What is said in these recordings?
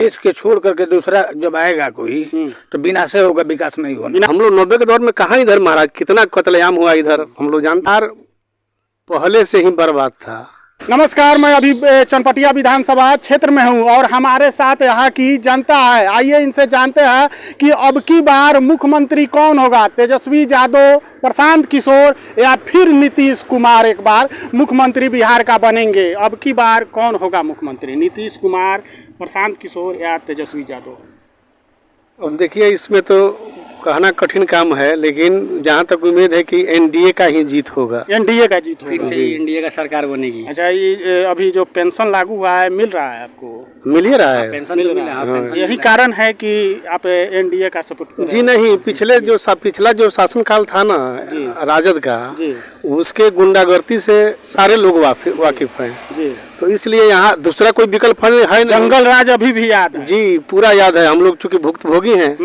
देश के छोड़ करके दूसरा जब आएगा कोई तो बिना से होगा, विकास नहीं होगा। हम लोग 90 के दौर में कहाँ इधर महाराज, कितना कत्लेआम हुआ इधर, हम लोग जानते पहले से ही बर्बाद था। नमस्कार, मैं अभी चनपटिया विधानसभा क्षेत्र में हूं और हमारे साथ यहाँ की जनता है। आइए इनसे जानते हैं कि अब की बार मुख्यमंत्री कौन होगा, तेजस्वी यादव, प्रशांत किशोर या फिर नीतीश कुमार एक बार मुख्यमंत्री बिहार का बनेंगे। अब की बार कौन होगा मुख्यमंत्री, नीतीश कुमार, प्रशांत किशोर या तेजस्वी यादव? अब देखिए, इसमें तो कहना कठिन काम है, लेकिन जहाँ तक उम्मीद है कि एनडीए का ही जीत होगा। एनडीए का जीत होगा, जी, एनडीए का सरकार बनेगी। अच्छा, ये अभी जो पेंशन लागू हुआ है मिल रहा है आपको? मिल ही रहा है, पेंशन मिल रहा है। यही कारण है कि आप एनडीए का सपोर्ट कर रहे हैं? जी नहीं, पिछला जो शासनकाल था ना राजद का, उसके गुंडागर्दी से सारे लोग वाकिफ हैं जी। तो इसलिए यहाँ दूसरा कोई विकल्प है नहीं। जंगल राज अभी भी याद है? जी, पूरा याद है, हम लोग चूंकि भुक्तभोगी हैं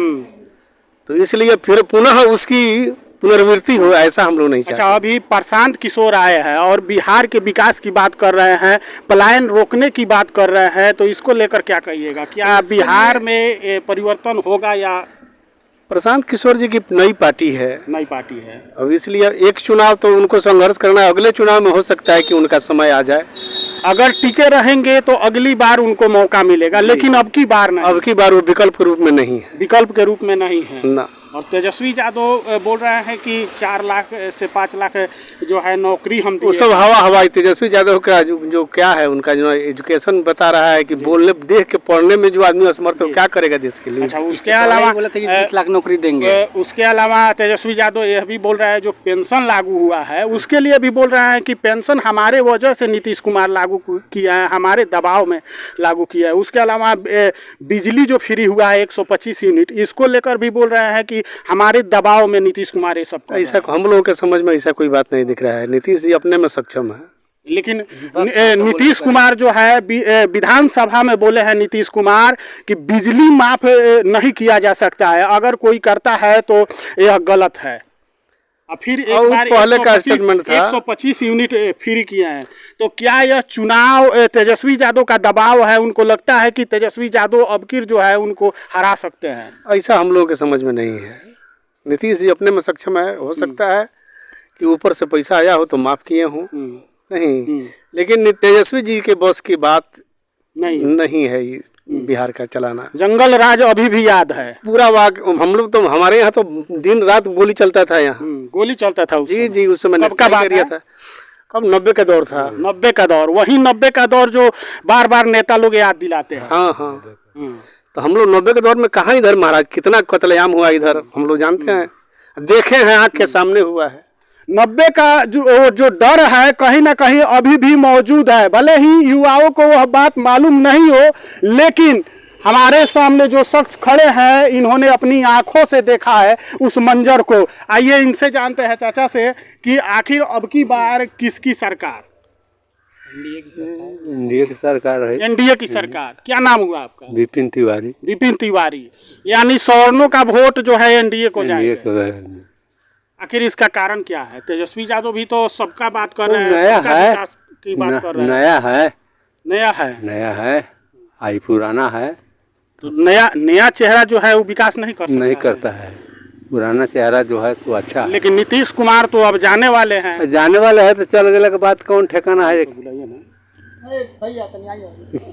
तो इसलिए फिर पुनः उसकी पुनरावृत्ति हो, ऐसा हम लोग नहीं चाहते। अच्छा, अभी प्रशांत किशोर आए हैं और बिहार के विकास की बात कर रहे हैं, पलायन रोकने की बात कर रहे हैं, तो इसको लेकर क्या कहिएगा? क्या बिहार में परिवर्तन होगा या? प्रशांत किशोर जी की नई पार्टी है, अब इसलिए एक चुनाव तो उनको संघर्ष करना है, अगले चुनाव में हो सकता है कि उनका समय आ जाए। अगर टिके रहेंगे तो अगली बार उनको मौका मिलेगा, लेकिन अब की बार नहीं। अब की बार वो विकल्प के रूप में नहीं है, विकल्प के रूप में नहीं है ना। और तेजस्वी यादव बोल रहे हैं कि 4 लाख से 5 लाख जो है नौकरी हम वो सब हवा। तेजस्वी यादव का जो क्या है, उनका जो एजुकेशन बता रहा है कि बोलने देख के पढ़ने में जो आदमी असमर्थ है, क्या करेगा देश के लिए। अच्छा, उसके अलावा बोले थे कि 20 लाख नौकरी देंगे। उसके अलावा तेजस्वी यादव यह भी बोल रहा है जो पेंशन लागू हुआ है उसके लिए भी बोल रहे हैं कि पेंशन हमारे वजह से नीतीश कुमार लागू किया है, हमारे दबाव में लागू किया है। उसके अलावा बिजली जो फ्री हुआ है 125 यूनिट, इसको लेकर भी बोल रहे हैं कि हमारे दबाव में नीतीश कुमार ये सब। ऐसा हम लोगों के समझ में ऐसा कोई बात नहीं दिख रहा है। नीतीश जी अपने में सक्षम है, लेकिन नीतीश कुमार जो है विधानसभा में बोले हैं नीतीश कुमार कि बिजली माफ नहीं किया जा सकता है, अगर कोई करता है तो यह गलत है। और फिर एक बार पहले का स्टेटमेंट था 125 यूनिट फ्री किए हैं। तो क्या यह चुनाव तेजस्वी यादव का दबाव है? उनको लगता है कि तेजस्वी यादव अब की जो है उनको हरा सकते हैं? ऐसा हम लोगों के समझ में नहीं है। नीतीश जी अपने में सक्षम है, हो सकता है कि ऊपर से पैसा आया हो तो माफ किए हों, नहीं, लेकिन तेजस्वी जी के बॉस की बात नहीं है ये बिहार का चलाना। जंगल राज अभी भी याद है पूरा हम लोग तो, हमारे यहाँ तो दिन रात गोली चलता था, यहाँ गोली चलता था जी। उस समय कब का बात था? कब 90 का दौर था। 90 का दौर, वही 90 का दौर जो बार बार नेता लोग याद दिलाते हैं। हाँ। तो हम लोग 90 के दौर में कहाँ इधर महाराज, कितना कत्लेआम हुआ इधर, हम लोग जानते हैं, देखे हैं, आँख के सामने हुआ है। 90 का जो डर है कहीं ना कहीं अभी भी मौजूद है। भले ही युवाओं को वह बात मालूम नहीं हो, लेकिन हमारे सामने जो शख्स खड़े हैं इन्होंने अपनी आंखों से देखा है उस मंजर को। आइए इनसे जानते हैं चाचा से कि आखिर अब की बार किसकी सरकार? एनडीए की सरकार है। एनडीए की सरकार। क्या नाम हुआ आपका? विपिन तिवारी। विपिन तिवारी, यानी सवर्णों का वोट जो है एनडीए को जाएगा। आखिर इसका कारण क्या है? तेजस्वी यादव भी तो सबका बात कर रहे हैं, नया है की बात कर रहे हैं। नया है, आई पुराना है, तो नया चेहरा जो है वो विकास नहीं करता है। पुराना चेहरा जो है तो अच्छा है। लेकिन नीतीश कुमार तो अब जाने वाले हैं। तो चल गए के बाद कौन ठिकाना है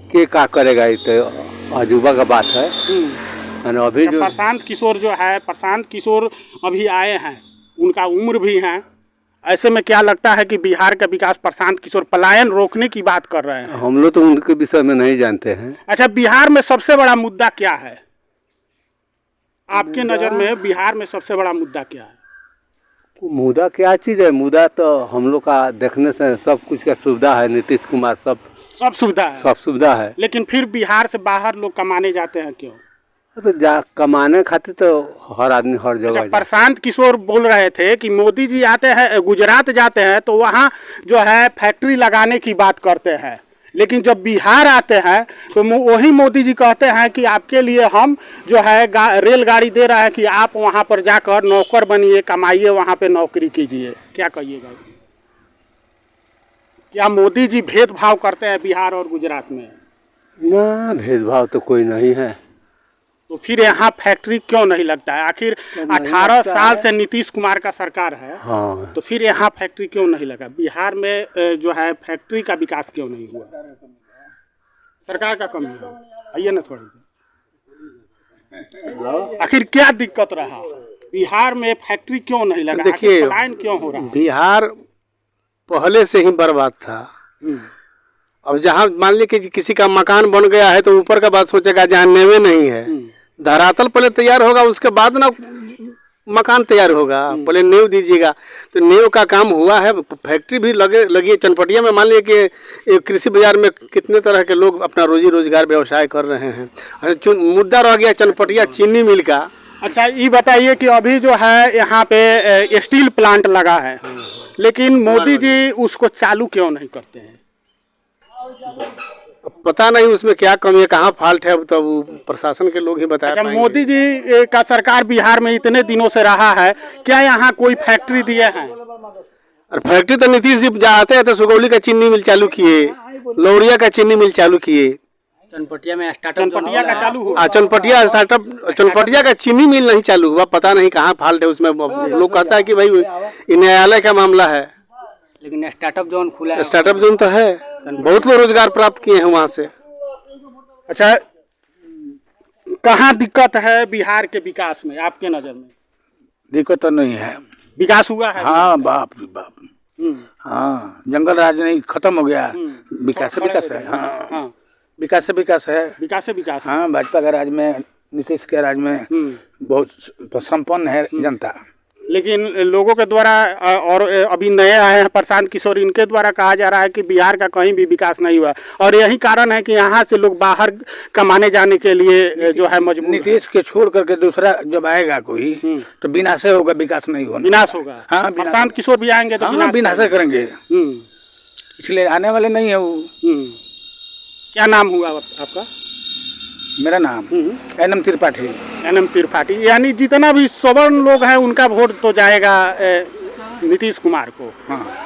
के का करेगा, ये तो अजूबा का बात है। अभी जो प्रशांत किशोर जो है, प्रशांत किशोर अभी आए हैं, उनका उम्र भी है, ऐसे में क्या लगता है कि बिहार का विकास प्रशांत किशोर पलायन रोकने की बात कर रहे हैं? हम लोग तो उनके विषय में नहीं जानते हैं। अच्छा, बिहार में सबसे बड़ा मुद्दा क्या है आपके नजर में? बिहार में सबसे बड़ा मुद्दा क्या है? मुद्दा क्या चीज है? मुद्दा तो हम लोग का देखने से सब कुछ का सुविधा है। नीतीश कुमार सब सुविधा है, लेकिन फिर बिहार से बाहर लोग कमाने जाते हैं, क्यों? तो कमाने खातिर तो हर आदमी हर जगह। प्रशांत किशोर बोल रहे थे कि मोदी जी आते हैं, गुजरात जाते हैं तो वहाँ जो है फैक्ट्री लगाने की बात करते हैं, लेकिन जब बिहार आते हैं तो वही मोदी जी कहते हैं कि आपके लिए हम जो है रेलगाड़ी दे रहे हैं कि आप वहाँ पर जाकर नौकर बनिए, कमाइए, वहाँ पे नौकरी कीजिए। क्या कहिएगा? क्या मोदी जी भेदभाव करते हैं बिहार और गुजरात में? ना भेदभाव तो कोई नहीं है। तो फिर यहाँ फैक्ट्री क्यों नहीं लगता है? आखिर 18 साल से नीतीश कुमार का सरकार है। हाँ, तो फिर यहाँ फैक्ट्री क्यों नहीं लगा? बिहार में जो है फैक्ट्री का विकास क्यों नहीं हुआ? सरकार का कमी है। आइए ना थोड़ी, आखिर क्या दिक्कत रहा? बिहार में फैक्ट्री क्यों नहीं लगा? देखिए, पलायन क्यों हो रहा? बिहार पहले से ही बर्बाद था। अब जहाँ मान लीजिए कि किसी का मकान बन गया है तो ऊपर का बात सोचेगा, जहाँ नेवे नहीं है, धरातल पहले तैयार होगा, उसके बाद ना मकान तैयार होगा। पहले नींव दीजिएगा। तो नींव का काम हुआ है, फैक्ट्री भी लगी है चनपटिया में। मान लीजिए कि कृषि बाजार में कितने तरह के लोग अपना रोजी रोजगार व्यवसाय कर रहे हैं। मुद्दा रह गया चनपटिया चीनी मिल का। अच्छा, ये बताइए कि अभी जो है यहाँ पे स्टील प्लांट लगा है, लेकिन मोदी जी उसको चालू क्यों नहीं करते हैं? पता नहीं उसमें क्या कमी है, कहाँ फॉल्ट है, तो वो प्रशासन के लोग ही बता अच्छा, पाएंगे। मोदी जी का सरकार बिहार में इतने दिनों से रहा है, क्या यहाँ कोई फैक्ट्री दिए हैं? और फैक्ट्री तो नीतीश जी आते हैं तो सुगौली का चीनी मिल चालू किए, लौरिया का चीनी मिल चालू किए, चनपटिया में चनपटिया का चालू हुआ। चनपटिया स्टार्टअप, चनपटिया का चीनी मिल नहीं चालू हुआ। पता नहीं कहाँ फॉल्ट है उसमें। लोग कहता है कि भाई ये न्यायालय का मामला है, लेकिन स्टार्टअप जोन खुला है। स्टार्टअप जोन तो है, बहुत लोग रोजगार प्राप्त किए हैं वहाँ से। अच्छा, कहाँ दिक्कत है बिहार के विकास में आपके नजर में? दिक्कत तो नहीं है, विकास हुआ है। हाँ बाप रे बाप। हाँ, जंगल राज नहीं खत्म हो गया, विकास है। हाँ, विकास है। विकास से विकास। हाँ, भाजपा के राज में, नीतीश के राज में बहुत संपन्न है जनता। लेकिन लोगों के द्वारा और अभी नए आए हैं प्रशांत किशोर, इनके द्वारा कहा जा रहा है कि बिहार का कहीं भी विकास नहीं हुआ, और यही कारण है कि यहाँ से लोग बाहर कमाने जाने के लिए जो है मजबूर। नीतीश के छोड़ करके दूसरा जब आएगा कोई तो विनाश होगा, विकास नहीं होगा। विनाश होगा। हाँ, प्रशांत किशोर भी आएंगे तो हाँ, विनाश करेंगे, इसलिए आने वाले नहीं है वो। क्या नाम हुआ आपका? मेरा नाम एनएम त्रिपाठी। एनएम त्रिपाठी, यानी जितना भी सवर्ण लोग हैं उनका वोट तो जाएगा नीतीश कुमार को। हाँ।